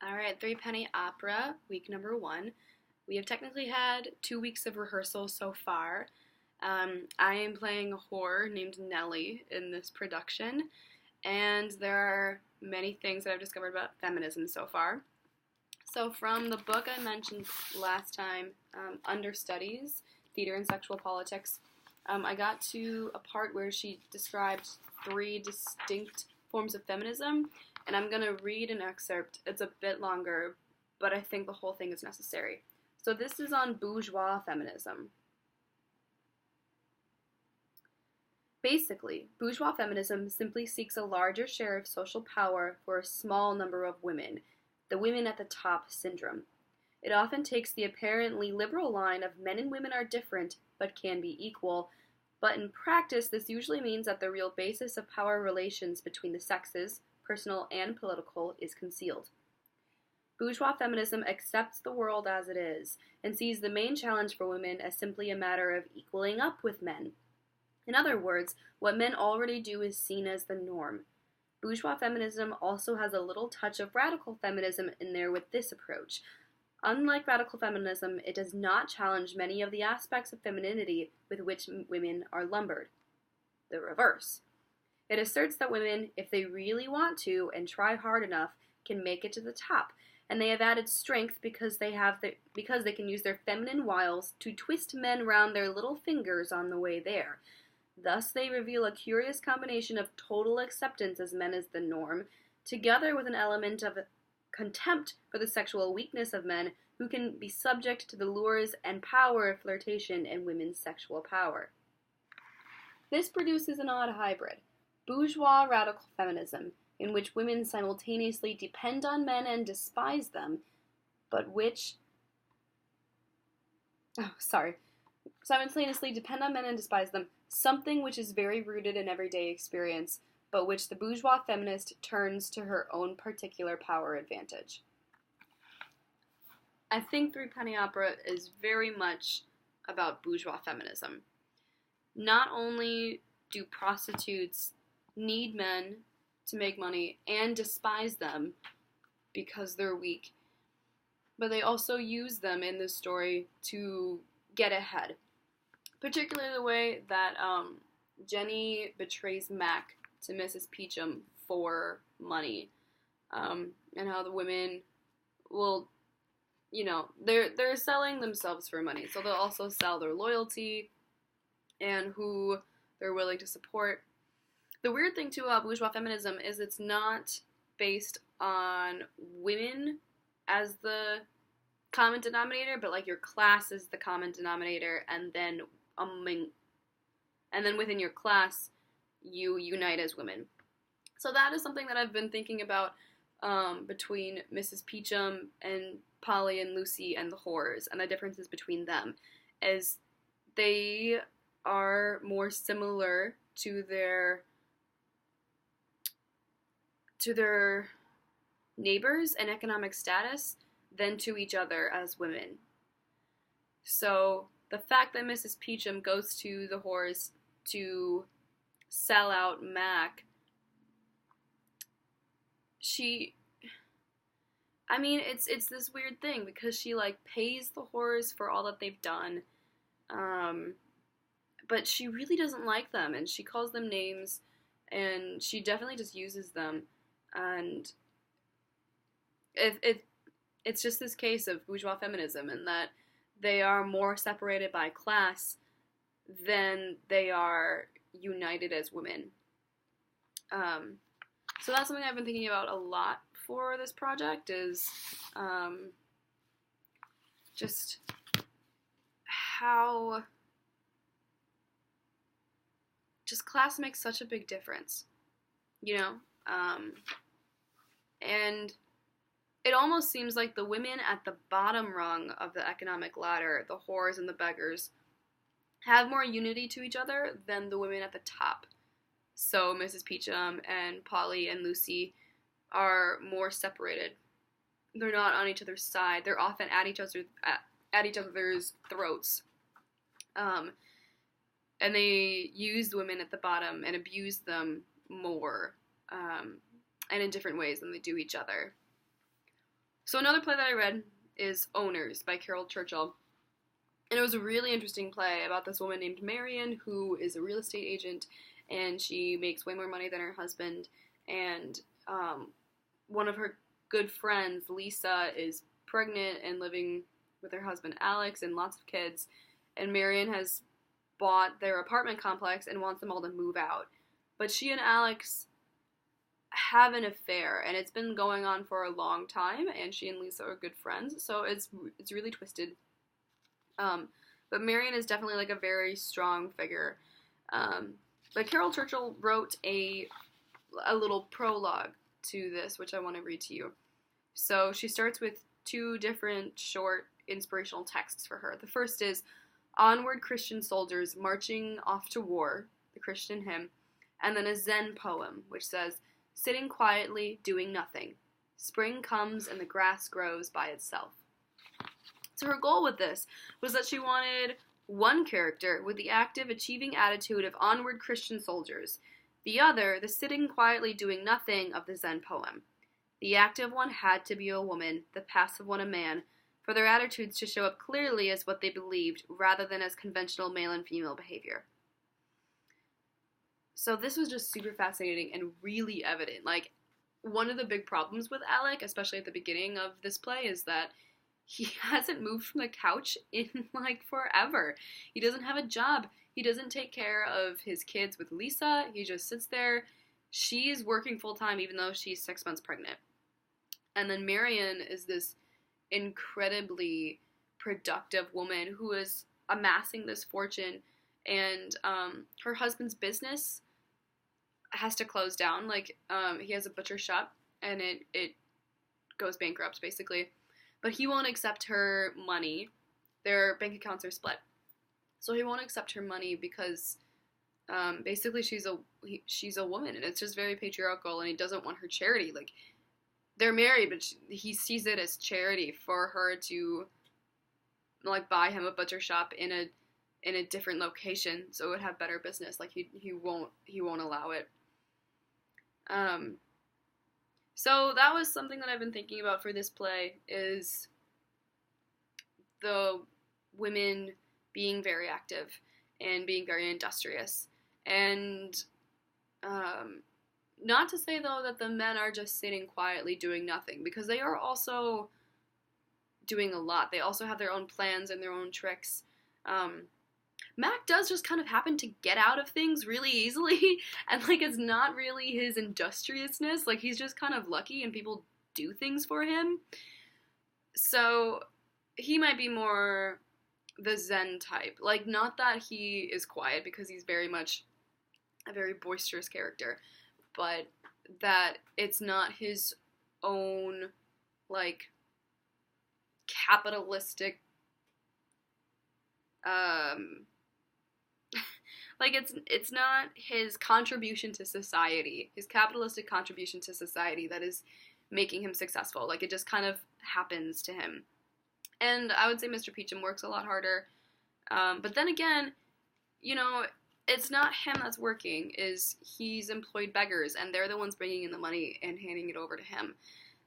All right, Threepenny Opera, week number one. We have technically had 2 weeks of rehearsal so far. I am playing a whore named Nellie in this production, and there are many things that I've discovered about feminism so far. So, from the book I mentioned last time, Understudies, Theater and Sexual Politics, I got to a part where she described three distinct forms of feminism, and I'm going to read an excerpt. It's a bit longer, but I think the whole thing is necessary. So this is on bourgeois feminism. Basically, bourgeois feminism simply seeks a larger share of social power for a small number of women, the women at the top syndrome. It often takes the apparently liberal line of men and women are different but can be equal, but in practice this usually means that the real basis of power relations between the sexes, personal and political, is concealed. Bourgeois feminism accepts the world as it is and sees the main challenge for women as simply a matter of equaling up with men. In other words, what men already do is seen as the norm. Bourgeois feminism also has a little touch of radical feminism in there with this approach. Unlike radical feminism, it does not challenge many of the aspects of femininity with which women are lumbered. The reverse. It asserts that women, if they really want to and try hard enough, can make it to the top, and they have added strength because they can use their feminine wiles to twist men round their little fingers on the way there. Thus they reveal a curious combination of total acceptance as men as the norm, together with an element of contempt for the sexual weakness of men who can be subject to the lures and power of flirtation and women's sexual power. This produces an odd hybrid, bourgeois radical feminism, in which women simultaneously depend on men and despise them, simultaneously depend on men and despise them, something which is very rooted in everyday experience, but which the bourgeois feminist turns to her own particular power advantage. I think Threepenny Opera is very much about bourgeois feminism. Not only do prostitutes need men to make money and despise them because they're weak, but they also use them in this story to get ahead. Particularly the way that Jenny betrays Mac to Mrs. Peachum for money, and how the women will, they're selling themselves for money, so they'll also sell their loyalty and who they're willing to support. The weird thing too about bourgeois feminism is it's not based on women as the common denominator, but like your class is the common denominator, and then within your class you unite as women. So that is something that I've been thinking about between Mrs. Peachum and Polly and Lucy and the whores, and the differences between them, as they are more similar to their neighbors and economic status than to each other as women. So the fact that Mrs. Peachum goes to the whores to sell out Mac, it's this weird thing because she pays the whores for all that they've done, but she really doesn't like them, and she calls them names, and she definitely just uses them, and it's just this case of bourgeois feminism, in that they are more separated by class than they are united as women. So that's something I've been thinking about a lot for this project, is just how just class makes such a big difference, and it almost seems like the women at the bottom rung of the economic ladder, the whores and the beggars, have more unity to each other than the women at the top. So Mrs. Peachum and Polly and Lucy are more separated. They're not on each other's side. They're often at each other's throats. And they use the women at the bottom and abuse them more, and in different ways than they do each other. So another play that I read is Owners by Carol Churchill. And it was a really interesting play about this woman named Marion, who is a real estate agent, and she makes way more money than her husband. And one of her good friends, Lisa, is pregnant and living with her husband, Alex, and lots of kids. And Marion has bought their apartment complex and wants them all to move out. But she and Alex have an affair, and it's been going on for a long time, and she and Lisa are good friends, so it's really twisted. But Marion is definitely like a very strong figure. But Carol Churchill wrote a little prologue to this, which I want to read to you. So she starts with 2 different short inspirational texts for her. The first is Onward Christian Soldiers Marching Off to War, the Christian hymn, and then a Zen poem, which says, Sitting quietly, doing nothing. Spring comes and the grass grows by itself. So her goal with this was that she wanted one character with the active, achieving attitude of onward Christian soldiers, the other the sitting quietly doing nothing of the Zen poem. The active one had to be a woman, the passive one a man, for their attitudes to show up clearly as what they believed, rather than as conventional male and female behavior. So this was just super fascinating and really evident. Like, one of the big problems with Alec, especially at the beginning of this play, is that he hasn't moved from the couch in, like, forever. He doesn't have a job. He doesn't take care of his kids with Lisa. He just sits there. She's working full-time even though she's 6 months pregnant. And then Marion is this incredibly productive woman who is amassing this fortune, and her husband's business has to close down. Like, he has a butcher shop, and it goes bankrupt, basically. But he won't accept her money. Their bank accounts are split. So he won't accept her money because basically she's a woman, and it's just very patriarchal, and he doesn't want her charity. Like, they're married, but he sees it as charity for her to, like, buy him a butcher shop in a different location so it would have better business. Like, he won't allow it. So that was something that I've been thinking about for this play, is the women being very active and being very industrious. And not to say, though, that the men are just sitting quietly doing nothing, because they are also doing a lot. They also have their own plans and their own tricks. Mac does just kind of happen to get out of things really easily, and, like, it's not really his industriousness. Like, he's just kind of lucky and people do things for him. So he might be more the Zen type. Like, not that he is quiet, because he's very much a very boisterous character, but that it's not his own, like, capitalistic like, it's not his contribution to society, his capitalistic contribution to society, that is making him successful. Like, it just kind of happens to him. And I would say Mr. Peachum works a lot harder. But then again, you know, it's not him that's working. He's employed beggars, and they're the ones bringing in the money and handing it over to him.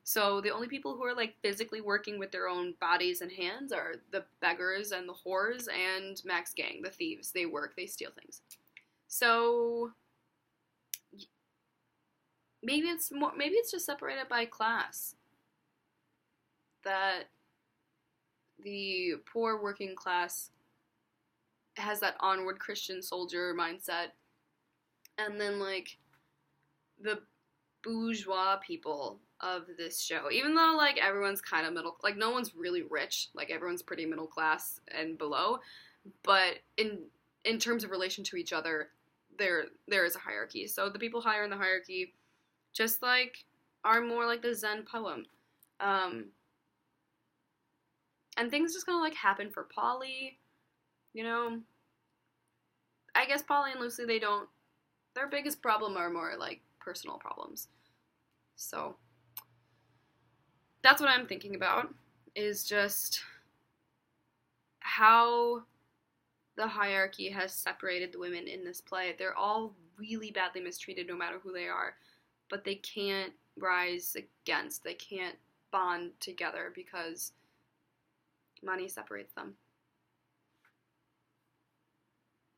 So the only people who are, like, physically working with their own bodies and hands are the beggars and the whores and Mac's gang, the thieves. They work, they steal things. So maybe it's just separated by class. That the poor working class has that onward Christian soldier mindset, and then, like, the bourgeois people of this show, even though, like, everyone's kind of middle, like, no one's really rich, like, everyone's pretty middle class and below, but in terms of relation to each other, there is a hierarchy. So the people higher in the hierarchy just, like, are more like the Zen poem, and things just kind of, like, happen for Polly, you know. I guess Polly and Lucy, their biggest problem are more, like, personal problems. So that's what I'm thinking about, is just how the hierarchy has separated the women in this play. They're all really badly mistreated no matter who they are, but they can't rise against, they can't bond together because money separates them.